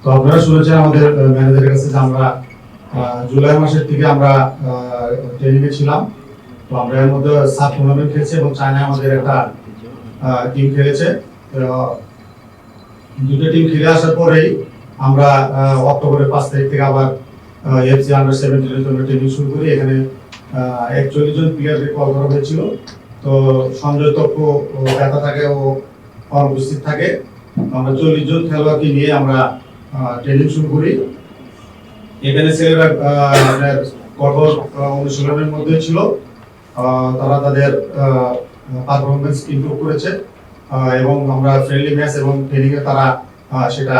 তো আপনারা শুনেছেন আমাদের ম্যানেজারের কাছে যে আমরা জুলাই মাসের থেকে আমরা ট্রেনিং এ ছিলাম। তো আমরা এর মধ্যে সাব টুর্নামেন্ট খেলেছি এবং চায়নায় আমাদের একটা টিম খেলেছে। দুটো টিম খেলে আসার পরেই আমরা অক্টোবরের 5 তারিখ থেকে আবার এফসি আন্ডার 17 এর জন্য ট্রেনিং শুরু করি। এখানে 41 জন প্লেয়ারকে কল করা হয়েছিল। তো সঞ্জয় তপ্প ব্যথা থাকে ও অনুপস্থিত থাকে। আমরা 40 জন খেলোয়াড়কে নিয়ে আমরা ট্রেনিং শুরু করি। এখানে ছেলেরা কঠোর অনুশীলনের মধ্যে ছিল। তারা তাদের পারফরমেন্স ইমপ্রুভ করেছে এবং আমরা ফ্রেন্ডলি ম্যাচ এবং ট্রেনিং এ তারা সেটা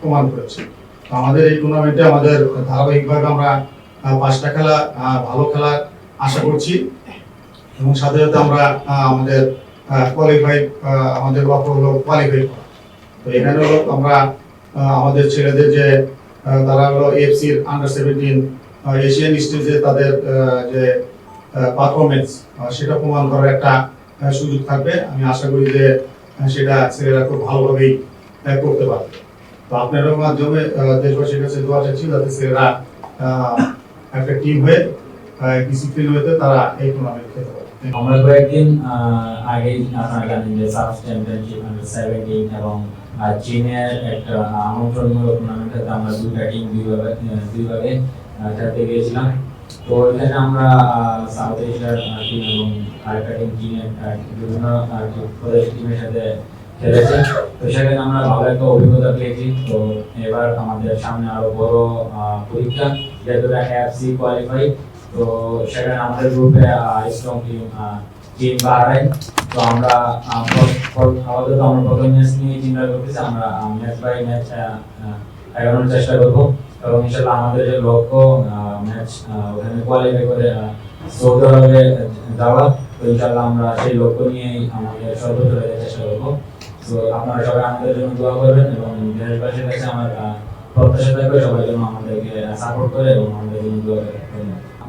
প্রমাণ করেছে। তো আমাদের এই টুর্নামেন্টে আমাদের ধারাবাহিকভাবে আমরা 5টা খেলা ভালো খেলা আশা করছি এবং সাথে সাথে আমরা আমাদের কোয়ালিফাই আমাদের লক্ষ্য হলো কোয়ালিফাই করা। তো এখানে হলো আমরা আমাদের ছেলেদের যে তারা হলো এফসির আন্ডার 17 এশিয়ান স্টেজে তাদের যে পারফরমেন্স সেটা প্রমাণ করার একটা সুযোগ থাকবে। আমি আশা করি যে সেটা ছেলেরা খুব ভালোভাবেই করতে পারবে। তো আপনাদের মাধ্যমে দেশবাসীর কাছে দোয়া চাচ্ছি যাতে ছেলেরা একটা টিম হয়ে ডিসিপ্লিন হয়ে তারা এই টুর্নামেন্ট খেলতে পারে। আমরা কয়েকদিন আগে আপনারা জানেন যে সাব চ্যাম্পিয়নশিপ আন্ডার 17 এবং চীনের একটা আমন্ত্রণমূলক টুর্নামেন্টে আমরা দুইটা টিম দুই ভাগে খেলতে গিয়েছিলাম। তো এখানে আমরা সাউথ এশিয়ার টিম এবং আরেকটা টিম চীনের বিভিন্ন প্রদেশের টিমের সাথে খেলেছে। তো সেখানে আমরা ভালো একটা অভিজ্ঞতা পেয়েছি। তো এবার আমাদের সামনে আরো বড় পরীক্ষা, যেহেতু এফসি কোয়ালিফাই। তো সেখানে আমাদের গ্রুপে স্ট্রং টিম চীন বাহরাইন। তো আমরা আপাতত আমরা প্রথম ম্যাচ নিয়ে চিন্তা করতেছি। আমরা ম্যাচ বাই ম্যাচ এগোনোর চেষ্টা করবো এবং ইনশাল্লাহ আমাদের যে লক্ষ্য ম্যাচ ওখানে কোয়ালিফাই করে সৌদি আরবে যাওয়া। তো ইনশাল্লাহ আমরা সেই লক্ষ্য নিয়েই আমাদের সর্বোচ্চ চেষ্টা করবো। তো আপনারা সবাই আমাদের জন্য দোয়া করবেন এবং দেশবাসীর কাছে আমার প্রত্যাশা থাকবে সবাই যেন আমাদেরকে সাপোর্ট করে এবং আমাদের জন্য দোয়া করে।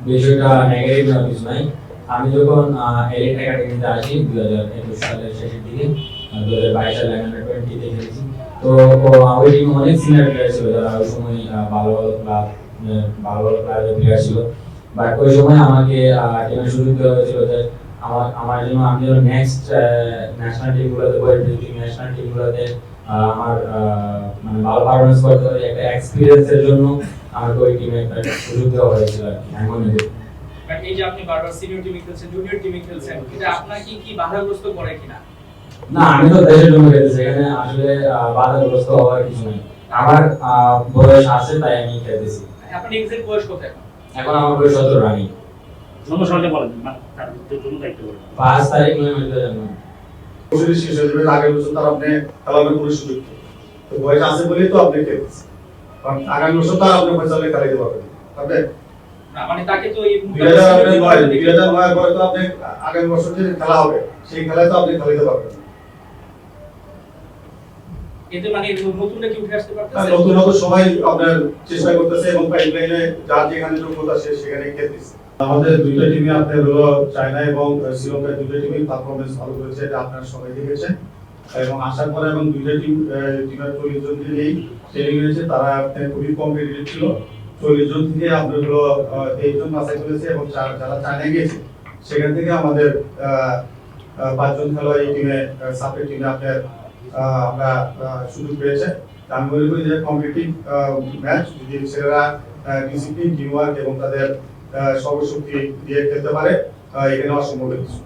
বিষয়টা নেগেটিভ না কিছু নাই। আমি যখন এলিট একাডেমিতে আসি 2021 সালের শেষের দিকে, 2022 সালে আন্ডার 20 তে খেলেছি। তো ওই টিম অনেক সিনিয়র প্লেয়ার ছিল যারা ওই সময় ভালো প্লেয়ার ছিল। বাট ওই সময় আমাকে টিমের সুযোগ দেওয়া হয়েছিল যে আমার জন্য আমি যেন নেক্সট ন্যাশনাল টিমগুলোতে ন্যাশনাল টিমগুলোতে আমার মানে ভালো পারফরমেন্স করতে হবে, একটা এক্সপিরিয়েন্সের জন্য আমাকে ওই টিমে একটা সুযোগ দেওয়া হয়েছিল। আমি মনে করি বাট এই যে আপনি বারবার সিনিয়র টিমে খেলছেন, জুনিয়র টিমে খেলছেন, এটা আপনাকে কি বাধাগ্রস্ত করে কিনা? না, আমি তো দেশের জন্য খেলতেছি, এখানে আসলে বাধাগ্রস্ত হওয়ার কিছু নেই। আমার বয়স আছে তাই আমি খেলতেছি। আপনি এক্সাক্ট বয়স কত এখন? এখন আমার বয়স 17 রানি। জন্ম সালটা বলেন না, তার জন্য দায়িত্ব বলেন। 5 তারিখ নভেম্বর জন্ম। বছর শেষ হয়ে যাবে, আগের বছর তার আপনি খেলানোর কোনো সুযোগ নেই। তো বয়স আছে বলেই তো আপনি খেলতেছেন, কারণ আগামী বছর তার আপনি পয়সা খেলাইতে পারবেন। তবে না মানে তাকে তো এই 2009 পরে তো আপনি আগামী বছর যে খেলা হবে সেই খেলায় তো আপনি খেলাইতে পারবেন। এতে মানে নতুনটা কি উঠে আসতে পারতেছে? নতুন নতুন সবাই আপনার চেষ্টা করতেছে এবং পাইপলাইনে যার যেখানে যোগ্যতা সে সেখানে খেলতেছে। আমাদের দুইটা টিমে আপনার হলো চায়না এবং শ্রীলঙ্কার দুইটা টিমই পারফরমেন্স ভালো করেছে, এটা আপনারা সবাই দেখেছেন। এবং আসার পরে এবং দুইটা টিমের 40 জন নিয়েই ট্রেনিং হয়েছে, তারা খুবই কম্পিটিটিভ ছিল। 40 জন থেকে আপনার হলো 23 জন বাছাই করেছে এবং যারা চায়নায় গিয়েছে সেখান থেকে আমাদের 5 জন খেলোয়াড় এই টিমে সাপের টিমে আপনার আমরা সুযোগ পেয়েছে। আমি মনে করি যে কম্পিটিটিভ ম্যাচ যদি ছেলেরা ডিসিপ্লিন, টিমওয়ার্ক এবং তাদের সর্বশক্তি দিয়ে খেলতে পারে, এখানে অসম্ভব কিছু।